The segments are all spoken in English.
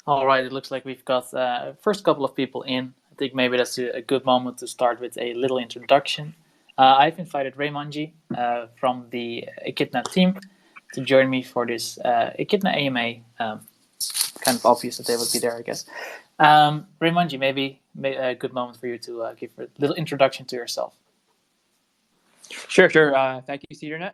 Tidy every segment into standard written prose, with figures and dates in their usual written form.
All right, it looks like we've got first couple of people in. I think maybe that's a good moment to start with a little introduction. I've invited Raymonji from the Echidna team to join me for this Echidna AMA. Kind of obvious that they would be there, I guess. Raymonji, maybe a good moment for you to give a little introduction to yourself. Sure. Thank you, CedarNet.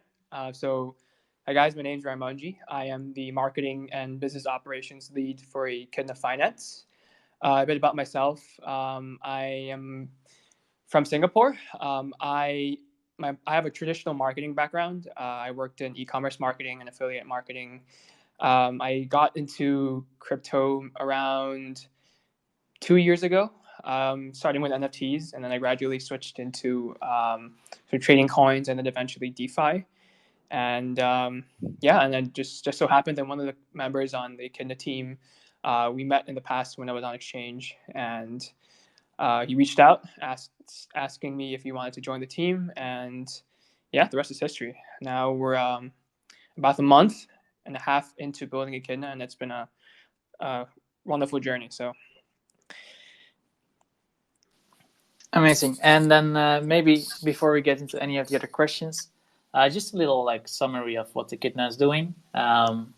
Hi guys, my name is Raimonji. I am the marketing and business operations lead for Echidna Finance. A bit about myself. I am from Singapore. I have a traditional marketing background. I worked in e-commerce marketing and affiliate marketing. I got into crypto around 2 years ago, starting with NFTs, and then I gradually switched into trading coins and then eventually DeFi. And and then just so happened that one of the members on the Echidna team, we met in the past when I was on exchange, and he reached out, asking me if he wanted to join the team, and the rest is history. Now we're about a month and a half into building Echidna, and it's been a wonderful journey. So. Amazing. And then maybe before we get into any of the other questions, just a little summary of what Echidna is doing, and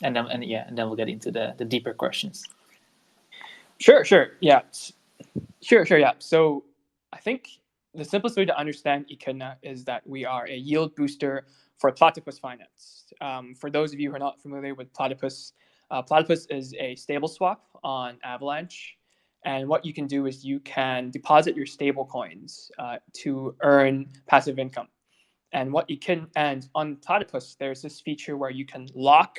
then we'll get into the deeper questions. Sure. Yeah. So I think the simplest way to understand Echidna is that we are a yield booster for Platypus Finance. For those of you who are not familiar with Platypus, Platypus is a stable swap on Avalanche. And what you can do is you can deposit your stable coins to earn passive income. And on Platypus, there's this feature where you can lock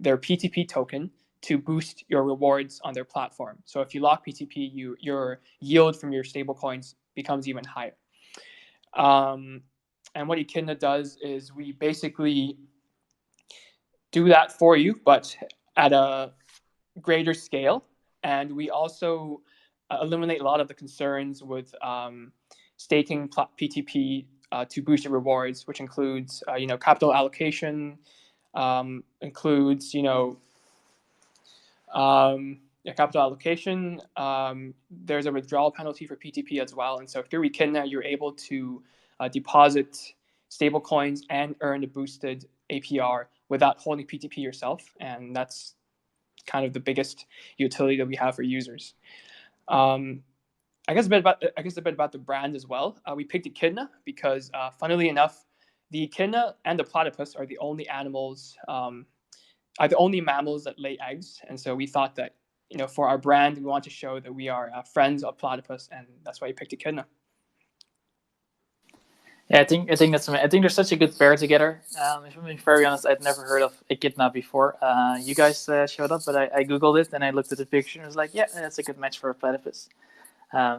their PTP token to boost your rewards on their platform. So if you lock PTP, your yield from your stable coins becomes even higher. And what Echidna does is we basically do that for you, but at a greater scale. And we also eliminate a lot of the concerns with staking PTP to boost your rewards, which includes capital allocation, includes capital allocation. There's a withdrawal penalty for PTP as well, and so through Echidna, you're able to deposit stable coins and earn a boosted APR without holding PTP yourself, and that's kind of the biggest utility that we have for users. I guess a bit about the brand as well. We picked Echidna because, funnily enough, the Echidna and the platypus are the only mammals that lay eggs, and so we thought that for our brand, we want to show that we are friends of platypus, and that's why we picked Echidna. Yeah, I think they're such a good pair together. If I'm being very honest, I'd never heard of Echidna before. You guys showed up, but I googled it and I looked at the picture and I was like, yeah, that's a good match for a platypus.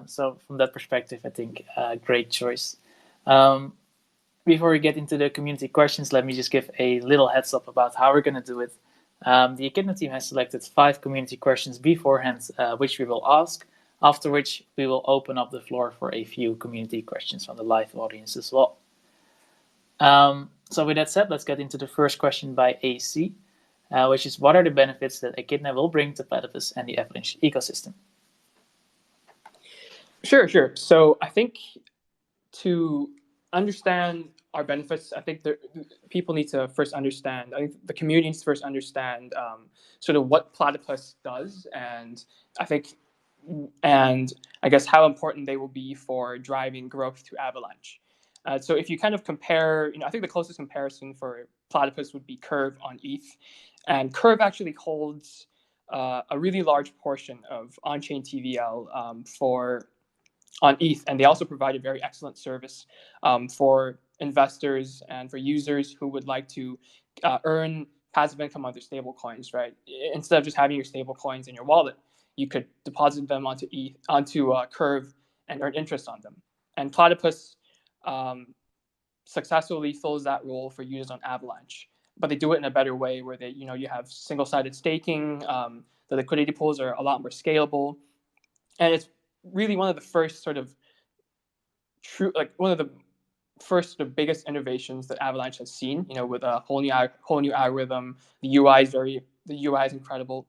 So from that perspective, I think great choice. Before we get into the community questions, let me just give a little heads up about how we're going to do it. The Echidna team has selected 5 community questions beforehand, which we will ask. After which, we will open up the floor for a few community questions from the live audience as well. So with that said, let's get into the first question by AC, which is, what are the benefits that Echidna will bring to platypus and the Avalanche ecosystem? Sure. So I think to understand our benefits, I think people need to first understand, I think the community needs to first understand sort of what platypus does, and I guess how important they will be for driving growth to Avalanche. So if you kind of compare, I think the closest comparison for platypus would be Curve on ETH, and Curve actually holds a really large portion of on-chain TVL on ETH, and they also provide a very excellent service for investors and for users who would like to earn passive income on their stable coins, right? Instead of just having your stable coins in your wallet, you could deposit them onto Curve and earn interest on them. And Platypus successfully fills that role for users on Avalanche, but they do it in a better way where you have single-sided staking. The liquidity pools are a lot more scalable, and it's really one of the first sort of biggest innovations that Avalanche has seen. With a whole new algorithm, the UI is incredible.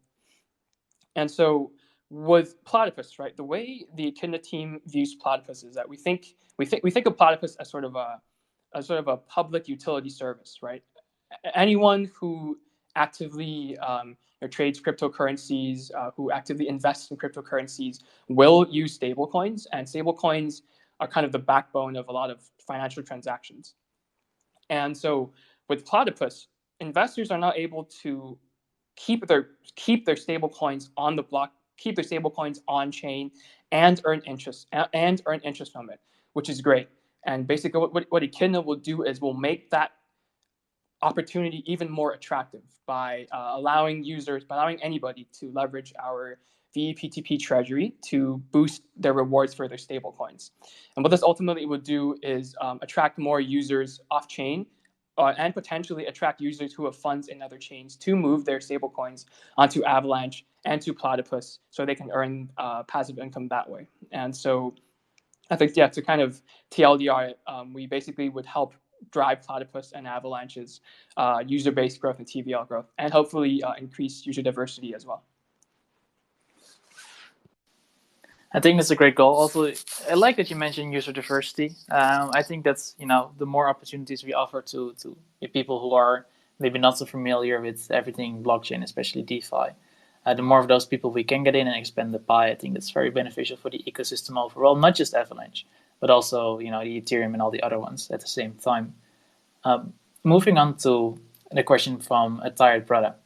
And so with Platypus, right, the way the Echidna team views Platypus is that we think of Platypus as sort of a public utility service, right? Anyone who actively trades cryptocurrencies, who actively invests in cryptocurrencies, will use stablecoins, and stablecoins are kind of the backbone of a lot of financial transactions. And so with Platypus, investors are not able to keep their stablecoins on the block, keep their stablecoins on chain, and earn interest from it, which is great. And basically, what Echidna will do is will make that opportunity even more attractive by allowing anybody to leverage our VEPTP treasury to boost their rewards for their stablecoins. And what this ultimately would do is attract more users off chain and potentially attract users who have funds in other chains to move their stablecoins onto Avalanche and to Platypus so they can earn passive income that way. And so I think, yeah, to kind of TLDR it, we basically would help drive Platypus and Avalanche's user base growth and TVL growth, and hopefully increase user diversity as well. I think that's a great goal. Also, I like that you mentioned user diversity. I think that's, the more opportunities we offer to people who are maybe not so familiar with everything blockchain, especially DeFi, the more of those people we can get in and expand the pie. I think that's very beneficial for the ecosystem overall, not just Avalanche, but also the Ethereum and all the other ones at the same time. Moving on to the question from a tired brother.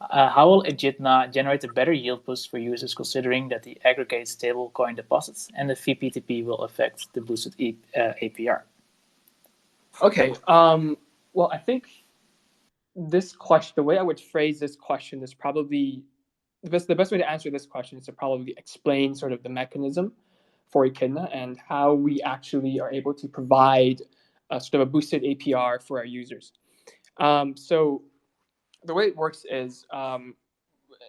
How will Echidna generate a better yield boost for users, considering that the aggregate stablecoin deposits and the VPTP will affect the boosted APR? Okay. Well, I think this question, the way I would phrase this question is probably the best way to answer this question is to probably explain sort of the mechanism for Echidna and how we actually are able to provide sort of a boosted APR for our users. So the way it works is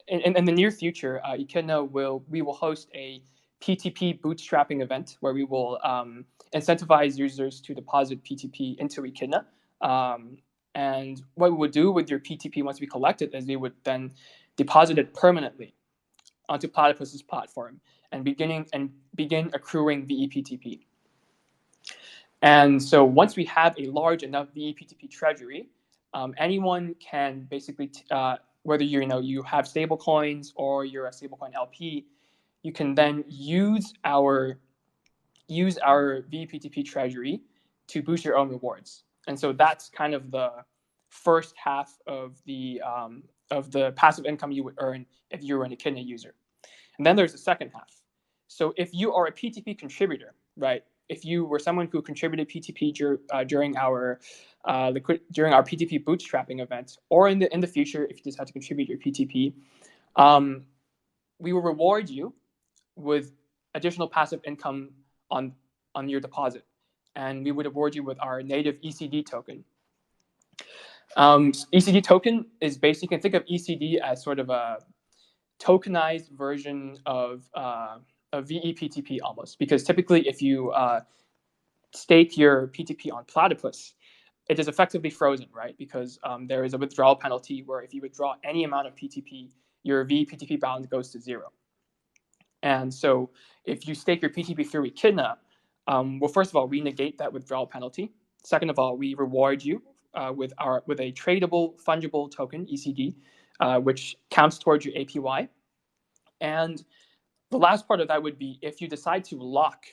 in the near future, Echidna we will host a PTP bootstrapping event where we will incentivize users to deposit PTP into Echidna. And what we would do with your PTP once we collect it is we would then deposit it permanently onto Platypus's platform and begin accruing VEPTP. And so once we have a large enough VEPTP treasury, anyone can basically, whether you have stable coins or you're a stablecoin LP, you can then use our VEPTP treasury to boost your own rewards. And so that's kind of the first half of the passive income you would earn if you were an Echidna user. And then there's the second half. So if you are a PTP contributor, right? If you were someone who contributed PTP during our PTP bootstrapping event, or in the future, if you decide to contribute your PTP, we will reward you with additional passive income on your deposit, and we would reward you with our native ECD token. ECD token is basically, you can think of ECD as sort of a tokenized version of VEPTP almost, because typically if you stake your PTP on Platypus, it is effectively frozen, right? Because there is a withdrawal penalty where if you withdraw any amount of PTP, your VEPTP balance goes to zero. And so if you stake your PTP through Echidna, well, first of all, we negate that withdrawal penalty. Second of all, we reward you with a tradable fungible token, ECD, which counts towards your APY. And the last part of that would be if you decide to lock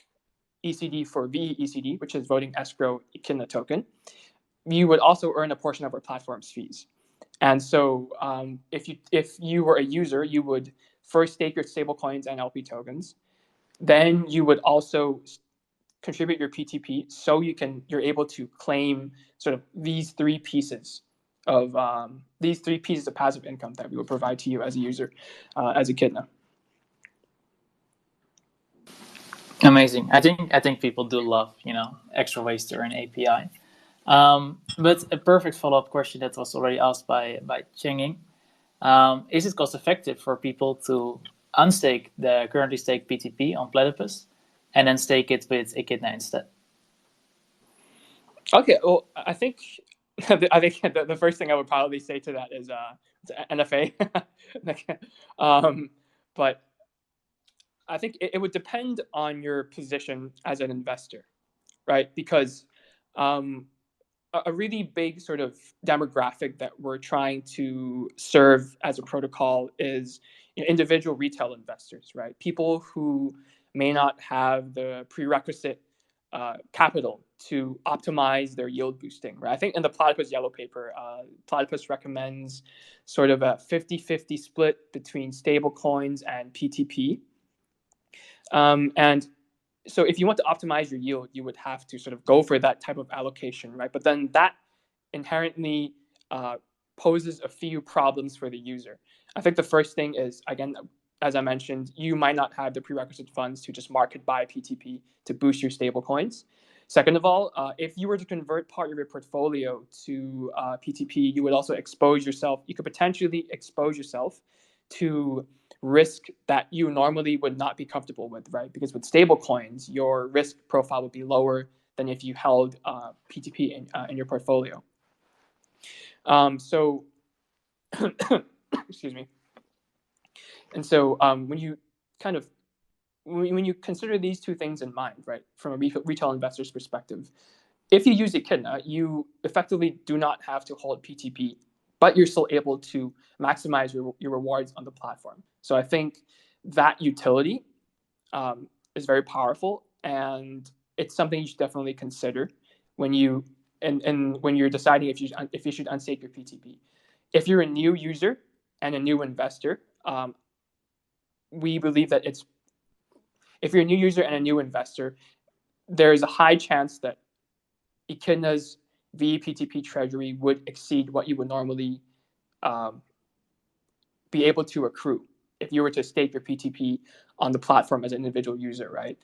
ECD for VECD, which is voting escrow Echidna token, you would also earn a portion of our platform's fees. And so if you were a user, you would first stake your stablecoins and LP tokens. Then you would also contribute your PTP, so you're able to claim sort of these three pieces of passive income that we will provide to you as a user, as Echidna. Amazing. I think people do love extra ways to earn API. But a perfect follow-up question that was already asked by Cheng-Ying. Is it cost effective for people to unstake the currently staked PTP on Platypus and then stake it with Echidna instead? Okay, well, I think the first thing I would probably say to that is NFA. but I think it would depend on your position as an investor, right? Because a really big sort of demographic that we're trying to serve as a protocol is individual retail investors, right? People who may not have the prerequisite capital to optimize their yield boosting, right? I think in the Platypus yellow paper, Platypus recommends sort of a 50-50 split between stable coins and PTP. And so if you want to optimize your yield, you would have to sort of go for that type of allocation, right? But then that inherently poses a few problems for the user. I think the first thing is, again, as I mentioned, you might not have the prerequisite funds to just market buy PTP to boost your stable coins. Second of all, if you were to convert part of your portfolio to PTP, you would also expose yourself. You could potentially expose yourself to risk that you normally would not be comfortable with, right? Because with stable coins, your risk profile would be lower than if you held PTP in your portfolio. So, excuse me. And so when you kind of when you consider these two things in mind, right, from a retail investor's perspective, if you use Echidna, you effectively do not have to hold PTP, but you're still able to maximize your rewards on the platform. So I think that utility is very powerful, and it's something you should definitely consider when you and when you're deciding if you should unstake your PTP. If you're a new user and a new investor, we believe that if you're a new user and a new investor, there is a high chance that Echidna's VEPTP treasury would exceed what you would normally be able to accrue if you were to stake your PTP on the platform as an individual user, right?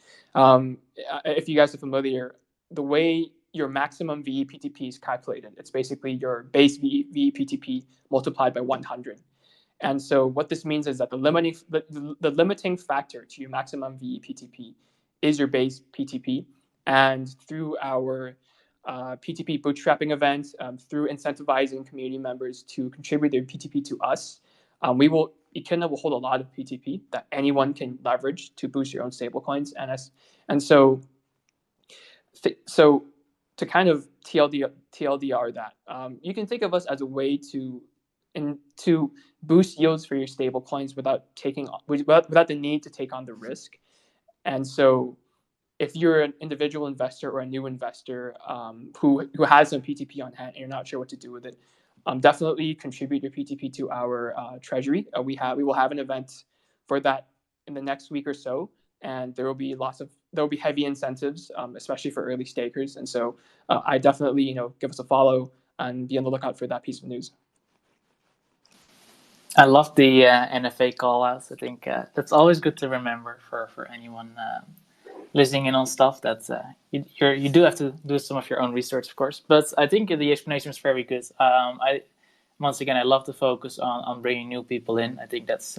If you guys are familiar, the way your maximum VEPTP is calculated, it's basically your base VEPTP multiplied by 100. And so what this means is that the limiting factor to your maximum VEPTP is your base PTP. And through our PTP bootstrapping events, through incentivizing community members to contribute their PTP to us, Echidna will hold a lot of PTP that anyone can leverage to boost your own stablecoins. And so to kind of TLDR that, you can think of us as a way to boost yields for your stablecoins without the need to take on the risk. And so if you're an individual investor or a new investor who has some PTP on hand and you're not sure what to do with it, definitely contribute your PTP to our treasury. We will have an event for that in the next week or so, and there will be heavy incentives, especially for early stakers. And so I definitely give us a follow and be on the lookout for that piece of news. I love the NFA callouts. I think that's always good to remember for anyone listening in on stuff. That you do have to do some of your own research, of course. But I think the explanation is very good. Once again, I love the focus on bringing new people in. I think that's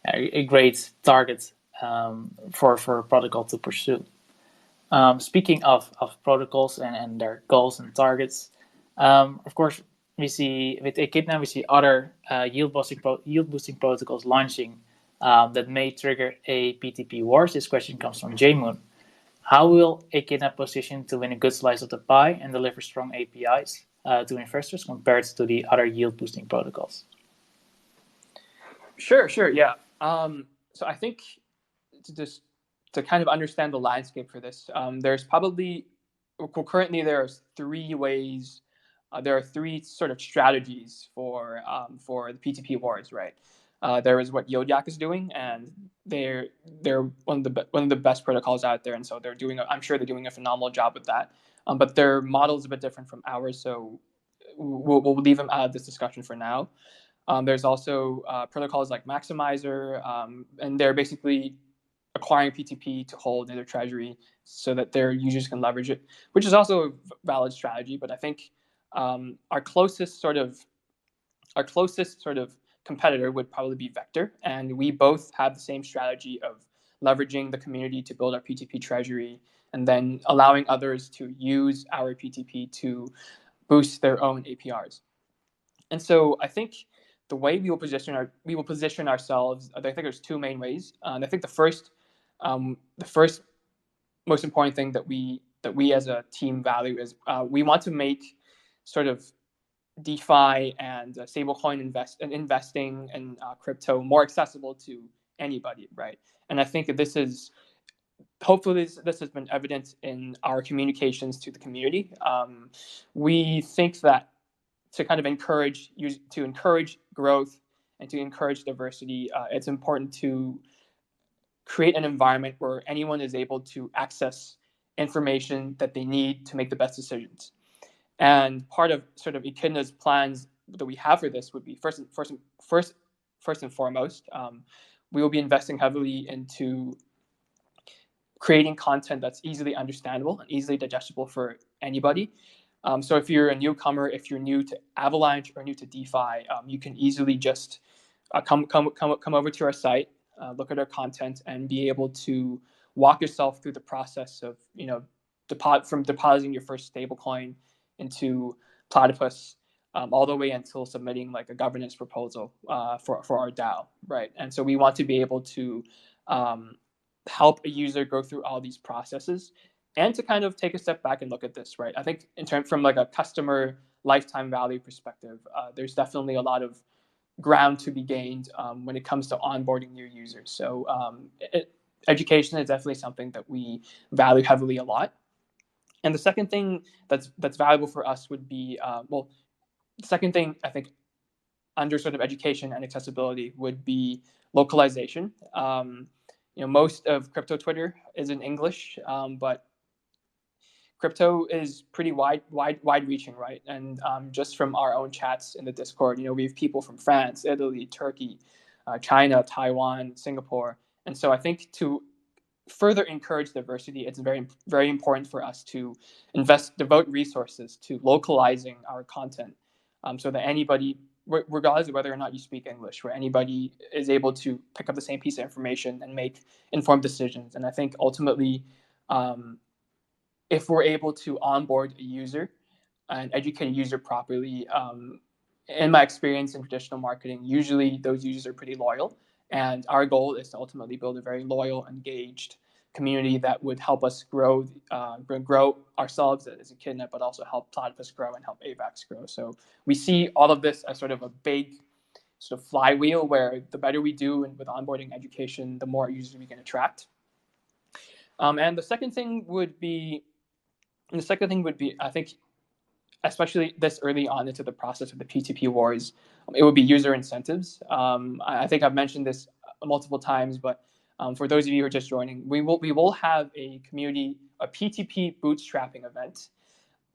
a great target for a protocol to pursue. Speaking of protocols and their goals and targets, of course, we see with Echidna, we see other yield boosting protocols launching that may trigger a PTP wars. This question comes from Jmoon. How will Echidna position to win a good slice of the pie and deliver strong APIs to investors compared to the other yield boosting protocols? Sure, yeah. So I think to kind of understand the landscape for this, there's probably currently there's three ways. There are three sort of strategies for the PTP wars, right? There is what Yodiak is doing, and they're one of the best protocols out there, and so I'm sure they're doing a phenomenal job with that. But their model is a bit different from ours, so we'll leave them out of this discussion for now. There's also protocols like Maximizer, and they're basically acquiring PTP to hold in their treasury so that their users can leverage it, which is also a valid strategy. But I think our closest sort of competitor would probably be Vector, and we both have the same strategy of leveraging the community to build our PTP treasury and then allowing others to use our PTP to boost their own APRs. And so I think the way we will position ourselves, I think there's two main ways. And I think the first most important thing that we as a team value is we want to make sort of DeFi and stablecoin investing and crypto more accessible to anybody, right? And I think this is hopefully this has been evident in our communications to the community. We think that to kind of encourage growth and to encourage diversity, it's important to create an environment where anyone is able to access information that they need to make the best decisions. And part of sort of Echidna's plans that we have for this would be first and foremost, we will be investing heavily into creating content that's easily understandable and easily digestible for anybody. So if you're a newcomer, if you're new to Avalanche or new to DeFi, you can easily just come over to our site, look at our content, and be able to walk yourself through the process of from depositing your first stablecoin into Platypus, all the way until submitting like a governance proposal for our DAO, right? And so we want to be able to help a user go through all these processes and to kind of take a step back and look at this, right? I think in terms from like a customer lifetime value perspective, there's definitely a lot of ground to be gained when it comes to onboarding new users. So education is definitely something that we value heavily a lot. And the second thing that's valuable for us would be, the second thing I think under sort of education and accessibility would be localization. Most of crypto Twitter is in English, but crypto is pretty wide-reaching, right? And just from our own chats in the Discord, we have people from France, Italy, Turkey, China, Taiwan, Singapore, and so I think to further encourage diversity, it's very, very important for us to devote resources to localizing our content, so that anybody, regardless of whether or not you speak English, where anybody is able to pick up the same piece of information and make informed decisions. And I think ultimately, if we're able to onboard a user and educate a user properly, in my experience in traditional marketing, usually those users are pretty loyal. And our goal is to ultimately build a very loyal, engaged community that would help us grow ourselves as Echidna, but also help Platypus grow and help AVAX grow. So we see all of this as sort of a big sort of flywheel where the better we do with onboarding education, the more users we can attract. And the second thing would be, I think, especially this early on into the process of the P2P wars, it would be user incentives. I think I've mentioned this multiple times, but for those of you who are just joining, we will have a P2P bootstrapping event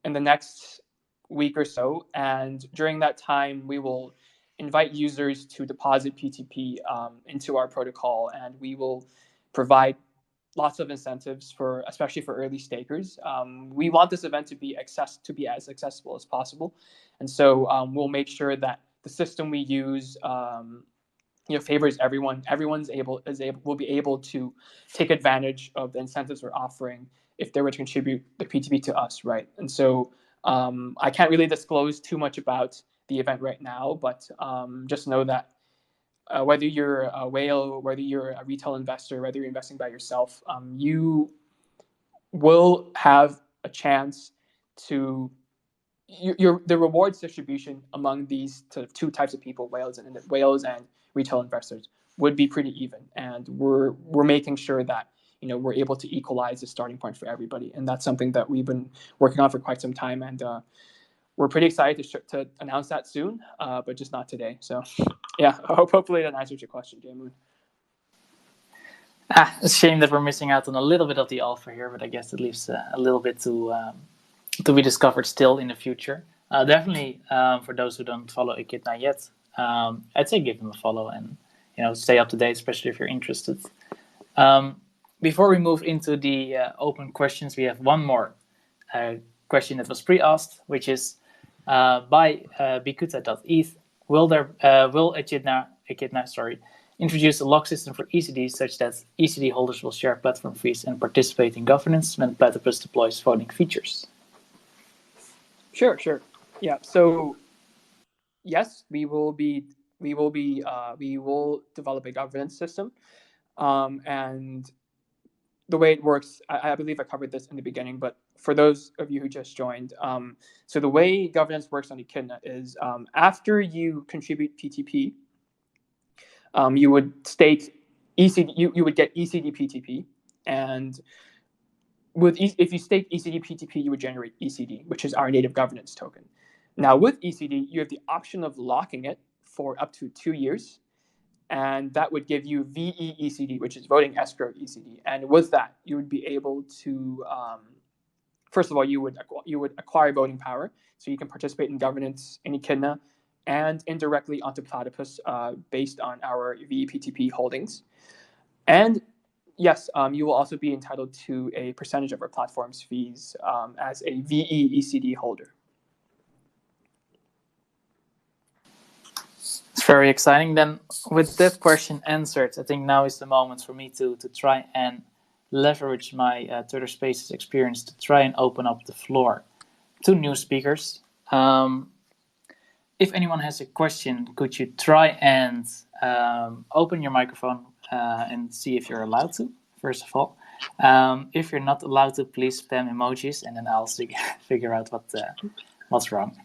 in the next week or so, and during that time, we will invite users to deposit P2P into our protocol, and we will provide lots of incentives especially for early stakers. We want this event to be as accessible as possible, and so we'll make sure that the system we use favors everyone. Everyone's will be able to take advantage of the incentives we're offering if they were to contribute the P2P to us, right? And so I can't really disclose too much about the event right now, but just know that whether you're a whale, whether you're a retail investor, whether you're investing by yourself, you will have a chance to the rewards distribution among these sort of two types of people, whales and retail investors, would be pretty even, and we're making sure that we're able to equalize the starting point for everybody, and that's something that we've been working on for quite some time, and we're pretty excited to announce that soon, but just not today. So yeah, hopefully that answers your question, Jaemoon. It's a shame that we're missing out on a little bit of the alpha here, but I guess it leaves a little bit to be discovered still in the future. Definitely, for those who don't follow Echidna yet, I'd say give them a follow and stay up to date, especially if you're interested. Before we move into the open questions, we have one more question that was pre-asked, which is by bikuta.eth. Will Echidna introduce a lock system for ECDs such that ECD holders will share platform fees and participate in governance when Platypus deploys voting features? Sure. Yeah. So yes, we will we will develop a governance system, and the way it works, I believe I covered this in the beginning, but for those of you who just joined, so the way governance works on Echidna is after you contribute PTP, you would stake ECD, you would get ECD PTP, and if you stake ECD PTP, you would generate ECD, which is our native governance token. Now with ECD, you have the option of locking it for up to 2 years, and that would give you VE ECD, which is voting escrow ECD. And with that, you would be able to, first of all, you would acquire voting power, so you can participate in governance in Echidna and indirectly onto Platypus based on our VE-PTP holdings. And yes, you will also be entitled to a percentage of our platform's fees as a VE ECD holder. It's very exciting. Then with that question answered, I think now is the moment for me to try and leverage my Twitter Spaces experience to try and open up the floor to new speakers. If anyone has a question, could you try and open your microphone and see if you're allowed to, first of all. If you're not allowed to, please spam emojis, and then I'll figure out what's wrong.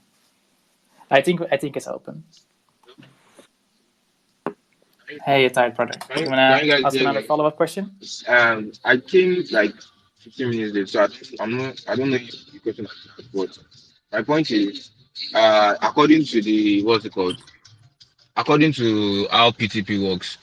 I think it's open. Hey, tired brother. You wanna ask another follow-up question? I came like 15 minutes late, so I don't know if the question is asked, but my point is, according to according to how PTP works,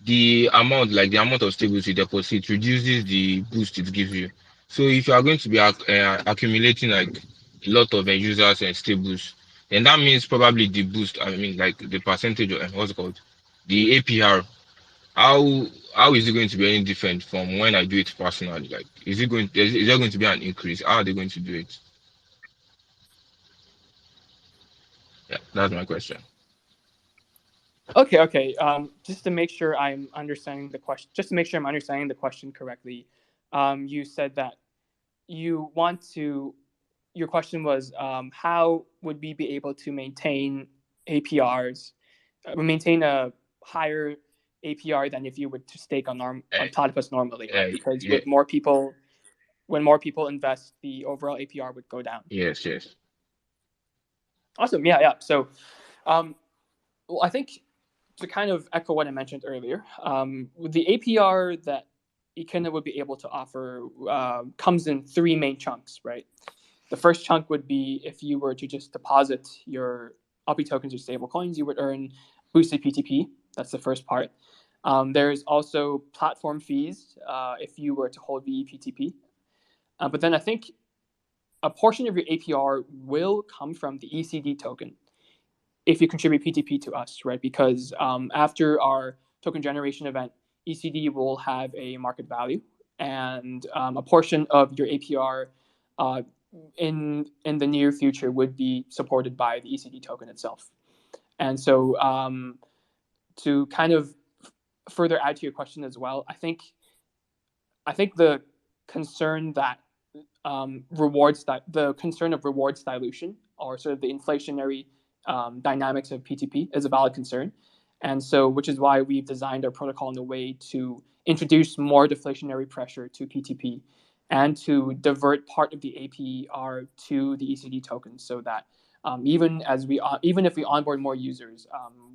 the amount of stables you deposit reduces the boost it gives you. So if you are going to be accumulating like a lot of users and stables, then that means probably the boost, I mean like the percentage of the APR. How is it going to be any different from when I do it personally? Like, is there going to be an increase? How are they going to do it? Yeah, that's my question. Okay. Just to make sure I'm understanding the question, correctly, you said that your question was how would we be able to maintain APRs, maintain a higher APR than if you were to stake on Platypus normally, right? Because when more people invest, the overall APR would go down. Yes. Awesome. Yeah. So, I think to kind of echo what I mentioned earlier, the APR that Echidna would be able to offer comes in 3 main chunks, right? The first chunk would be if you were to just deposit your API tokens or stable coins, you would earn boosted PTP. That's the first part. There's also platform fees if you were to hold VE-PTP. But then I think a portion of your APR will come from the ECD token if you contribute PTP to us, right? Because after our token generation event, ECD will have a market value, and a portion of your APR in the near future would be supported by the ECD token itself. And so to kind of further add to your question as well, I think the concern that the concern of rewards dilution, or sort of the inflationary dynamics of PTP, is a valid concern. And so, which is why we've designed our protocol in a way to introduce more deflationary pressure to PTP and to divert part of the APR to the ECD token, so that even if we onboard more users,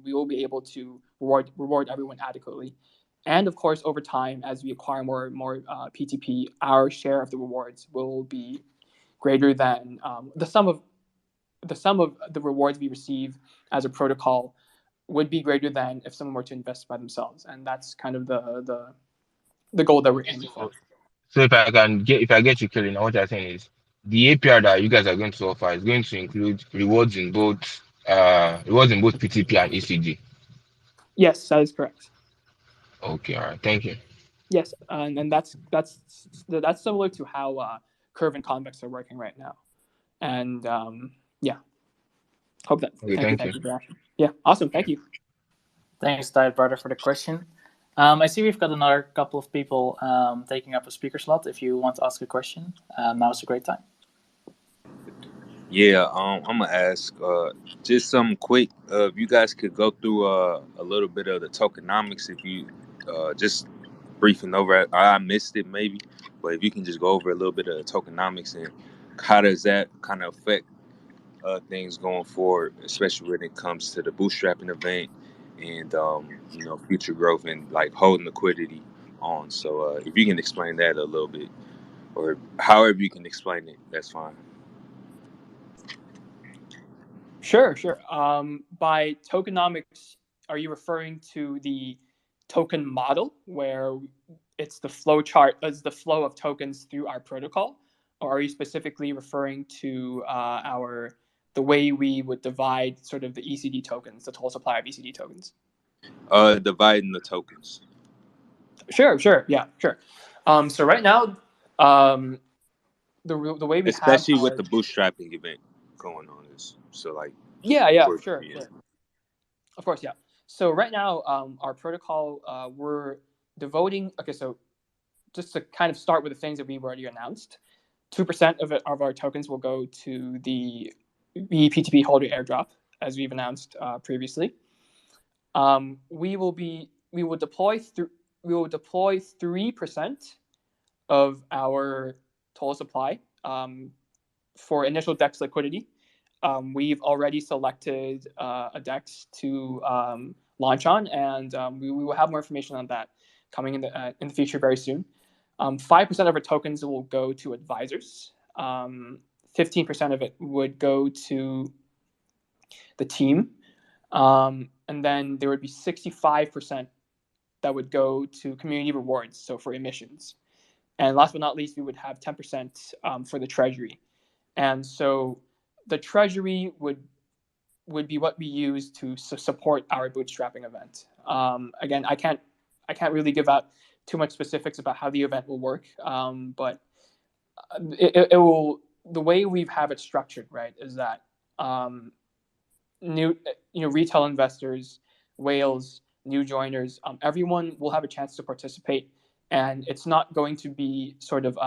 we will be able to reward everyone adequately. And of course, over time, as we acquire more PTP, our share of the rewards will be greater than the sum of the rewards we receive as a protocol would be greater than if someone were to invest by themselves. And that's kind of the goal that we're aiming for. So if I get you clearly, now what you're saying is the APR that you guys are going to offer is going to include rewards in both PTP and ECD. Yes, that is correct. Okay, all right, thank you. Yes, and that's similar to how Curve and Convex are working right now. And yeah, hope that. Okay, thank you for that. Yeah, awesome. Thank you. Thanks, Diet Brother, for the question. I see we've got another couple of people taking up a speaker slot. If you want to ask a question, now is a great time. Yeah, I'm gonna ask just something quick. If you guys could go through a little bit of the tokenomics, if you just briefing over it. I missed it maybe, but if you can just go over a little bit of the tokenomics and how does that kind of affect things going forward, especially when it comes to the bootstrapping event and future growth and like holding liquidity on. So if you can explain that a little bit, or however you can explain it, that's fine. Sure, sure. By tokenomics, are you referring to the token model where it's the flow chart, as the flow of tokens through our protocol, or are you specifically referring to the way we would divide sort of the ECD tokens, the total supply of ECD tokens? Dividing the tokens. Sure, yeah, sure. So right now, the way we especially have with the bootstrapping event going on is so like yeah, sure. Of course, yeah. So right now, our protocol, we're devoting. Okay, so just to kind of start with the things that we've already announced, 2% of our tokens will go to the PTP holder airdrop, as we've announced previously. We will deploy 3% of our total supply for initial DEX liquidity. We've already selected a DEX to launch on, and we will have more information on that coming in the future very soon. 5% of our tokens will go to advisors. 15% of it would go to the team, and then there would be 65% that would go to community rewards, so for emissions. And last but not least, we would have 10% for the treasury. And so the treasury would be what we use to support our bootstrapping event. Again, I can't really give out too much specifics about how the event will work, but it will. The way we have it structured, right, is that retail investors, whales, new joiners, everyone will have a chance to participate, and it's not going to be sort of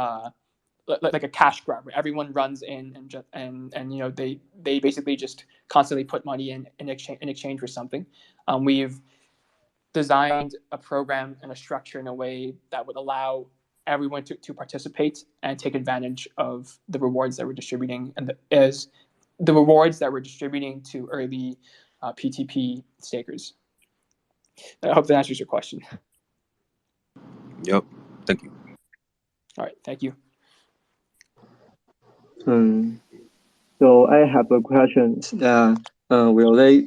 like a cash grab where everyone runs in and they basically just constantly put money in exchange for something. We've designed a program and a structure in a way that would allow everyone to participate and take advantage of the rewards that we're distributing, and the rewards that we're distributing to early PTP stakers. I hope that answers your question. Yep. Thank you. All right. Thank you. So I have a question. Will there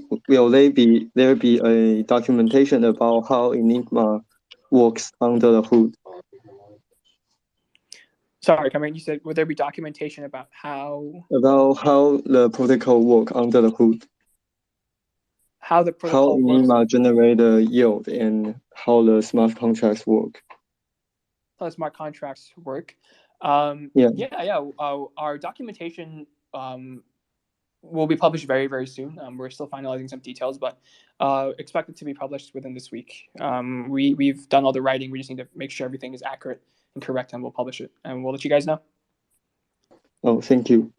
be a documentation about how Enigma works under the hood? Sorry, Cameron, you said would there be documentation about how the protocol work under the hood? How the protocol works? How Enigma generate the yield and how the smart contracts work? How the smart contracts work? Our documentation will be published very, very soon. We're still finalizing some details, but expect it to be published within this week. We've done all the writing. We just need to make sure everything is accurate and correct, and we'll publish it, and we'll let you guys know. Oh, thank you.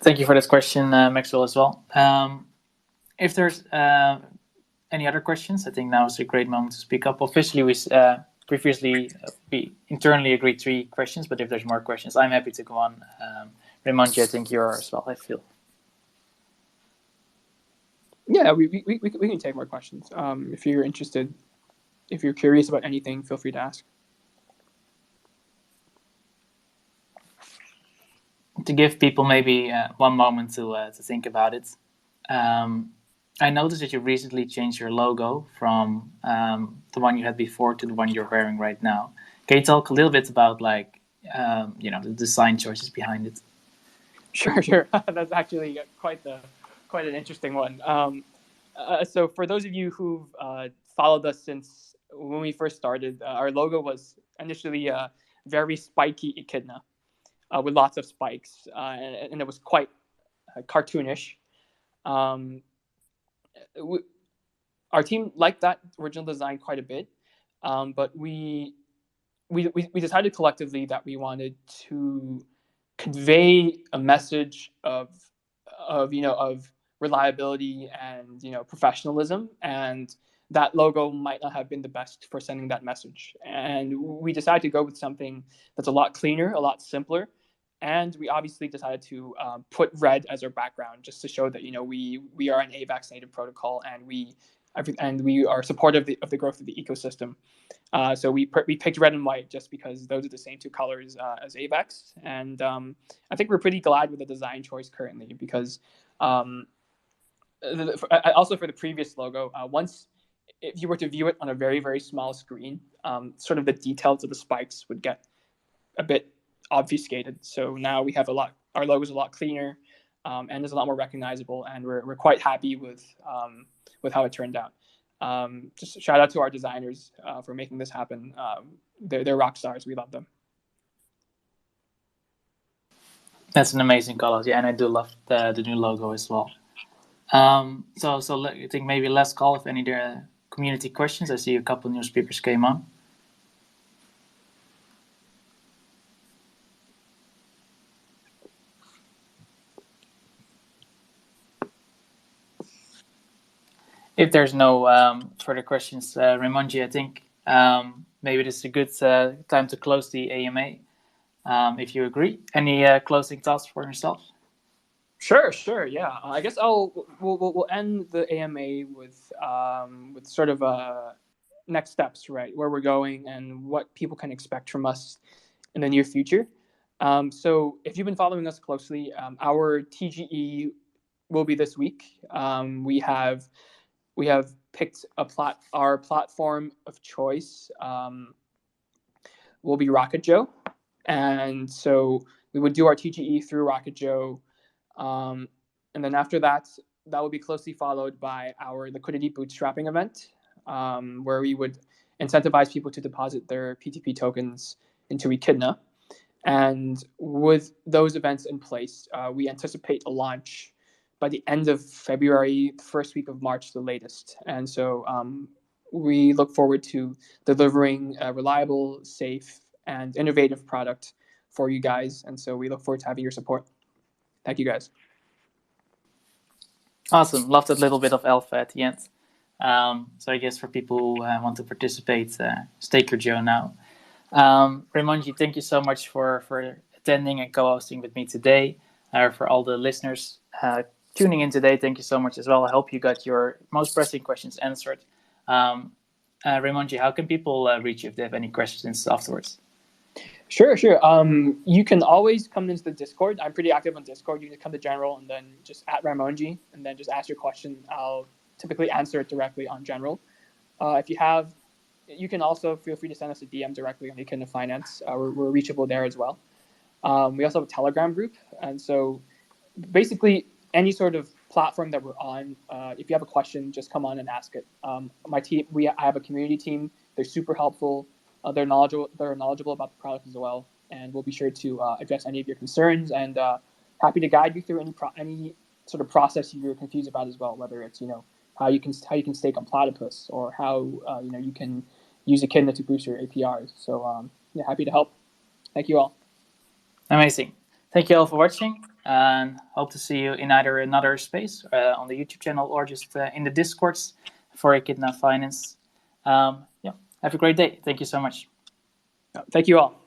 Thank you for this question, Maxwell, as well. If there's any other questions, I think now is a great moment to speak up. Officially, we internally agreed 3 questions, but if there's more questions, I'm happy to go on. Raymond, I think you're as well, I feel. Yeah, we can take more questions. If you're interested, if you're curious about anything, feel free to ask. To give people maybe one moment to think about it. I noticed that you recently changed your logo from the one you had before to the one you're wearing right now. Can you talk a little bit about the design choices behind it? Sure. That's actually quite an interesting one. So for those of you who've followed us since when we first started, our logo was initially a very spiky echidna with lots of spikes, and it was quite cartoonish. Our team liked that original design quite a bit, but we we decided collectively that we wanted to convey a message of reliability and professionalism, and that logo might not have been the best for sending that message. And we decided to go with something that's a lot cleaner, a lot simpler. And we obviously decided to put red as our background, just to show that we are an AVAX native protocol, and we are supportive of the growth of the ecosystem. So we picked red and white just because those are the same two colors as AVAX. And I think we're pretty glad with the design choice currently, because also for the previous logo, if you were to view it on a very, very small screen, sort of the details of the spikes would get a bit obfuscated. So now we have our logo is a lot cleaner, and is a lot more recognizable, and we're quite happy with how it turned out. Just shout out to our designers for making this happen. They're rock stars. We love them. That's an amazing color, yeah, and I do love the new logo as well. So I think maybe last call if any community questions. I see a couple new speakers came on. If there's no further questions, Raimonji, I think maybe this is a good time to close the AMA. If you agree, any closing thoughts for yourself? Sure, yeah. I guess we'll end the AMA with sort of next steps, right? Where we're going and what people can expect from us in the near future. So if you've been following us closely, our TGE will be this week. We have picked our platform of choice will be Rocket Joe, and so we would do our TGE through Rocket Joe, and then after that will be closely followed by our liquidity bootstrapping event, where we would incentivize people to deposit their PTP tokens into Echidna. And with those events in place, we anticipate a launch by the end of February, the first week of March, the latest. And so we look forward to delivering a reliable, safe, and innovative product for you guys. And so we look forward to having your support. Thank you, guys. Awesome. Loved that little bit of alpha at the end. So I guess for people who want to participate, stake your Joe now. Raimonji, thank you so much for attending and co-hosting with me today. For all the listeners tuning in today, thank you so much as well. I hope you got your most pressing questions answered. Raimonji, how can people reach you if they have any questions afterwards? Sure. You can always come into the Discord. I'm pretty active on Discord. You can come to general and then just at Raimonji and then just ask your question. I'll typically answer it directly on general. You can also feel free to send us a DM directly on Echidna Finance. We're reachable there as well. We also have a Telegram group. And so basically any sort of platform that we're on, if you have a question, just come on and ask it. My team, I have a community team. They're super helpful. They're knowledgeable about the product as well. And we'll be sure to address any of your concerns, and happy to guide you through any sort of process you're confused about as well, whether it's, how you can stake on Platypus, or how you can use Echidna to boost your APRs. So happy to help. Thank you all. Amazing. Thank you all for watching, and hope to see you in either another space on the YouTube channel or just in the Discords for Echidna Finance. Have a great day. Thank you so much. Thank you all.